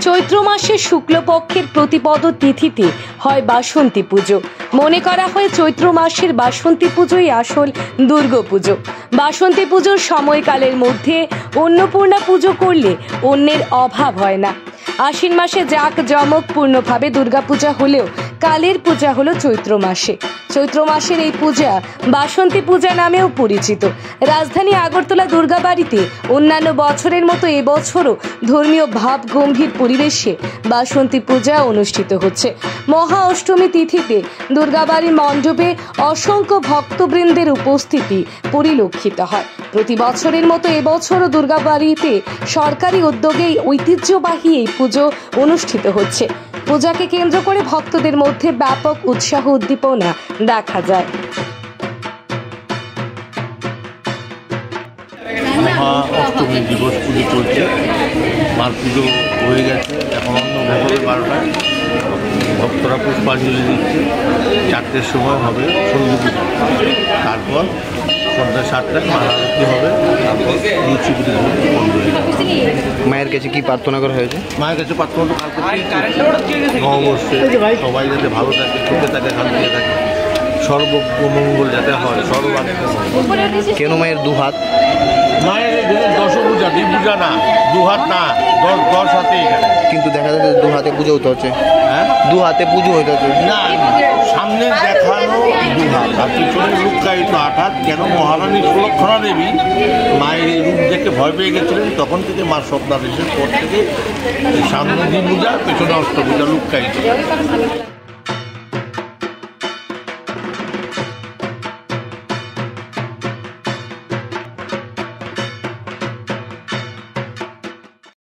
চৈত্র মাসের শুক্লপক্ষের প্রতিপদ তিথিতে হয় বাসন্তী পুজো। মনে করা হয় চৈত্র মাসের বাসন্তী পুজোই আসল দুর্গাপুজো। বাসন্তী পুজোর সময়কালের মধ্যে অন্নপূর্ণা পুজো করলে অন্যের অভাব হয় না। আশ্বিন মাসে জাঁকজমকপূর্ণভাবে দুর্গাপূজা হলেও কালের পূজা হলো চৈত্র মাসে। চৈত্র মাসের এই পূজা বাসন্তী পূজা নামেও পরিচিত। রাজধানী আগরতলা দুর্গাবাড়িতে অন্যান্য বছরের মতো এবছরও ধর্মীয় ভাব গম্ভীর পরিবেশে বাসন্তী পূজা অনুষ্ঠিত হচ্ছে। মহা অষ্টমী তিথিতে দুর্গাবাড়ি মণ্ডপে অসংখ্য ভক্তবৃন্দের উপস্থিতি পরিলক্ষিত হয়। প্রতি বছরের মতো এবছরও দুর্গাবাড়িতে সরকারি উদ্যোগে ঐতিহ্যবাহী এই পুজো অনুষ্ঠিত হচ্ছে। পূজাকে কেন্দ্র করে ভক্তদের মধ্যে ব্যাপক উৎসাহ উদ্দীপনা দেখা যায়। মহা অষ্টমী দিবস পুজো চলছে, মার পুজো হয়ে গেছে, এখন অন্য ভোগের 12টায় ভক্তরা পুষ্পাঞ্জলি দিচ্ছে। 4টের সময় হবে সন্ধি পুজো, তারপর সন্ধ্যা 7টায় মার আরতি হবে, তারপর লুচি পুজো বন্ধ হয়ে যাবে। মায়ের কাছে কি প্রার্থনা করা হয়েছে? মায়ের কাছে প্রার্থনা নববর্ষে সবাই যাতে ভালো থাকে, সুখে থাকে, শান্তিতে থাকে, সর্বমঙ্গল যাতে হয়, কেন মায়ের দু হাত? মায়ের দশভূজা, দ্বিভূজা না, দু হাত না, 10 হাতে এখানে। কিন্তু দেখা যাচ্ছে দু হাতে পুজো হতে হচ্ছে। হ্যাঁ, দু হাতে পুজো হতে হচ্ছে না, সামনে দেখানো 2 হাত আর পিছনে লুকায়িত 8 হাত। কেন? মহারানী সুলক্ষণা দেবী মায়ের এই রূপ দেখে ভয় পেয়ে গেছিলেন, তখন থেকে মার স্বপ্নাদেশের পর থেকে সামনে দ্বিভূজা, পেছনে অষ্টভূজা লুকায়িত।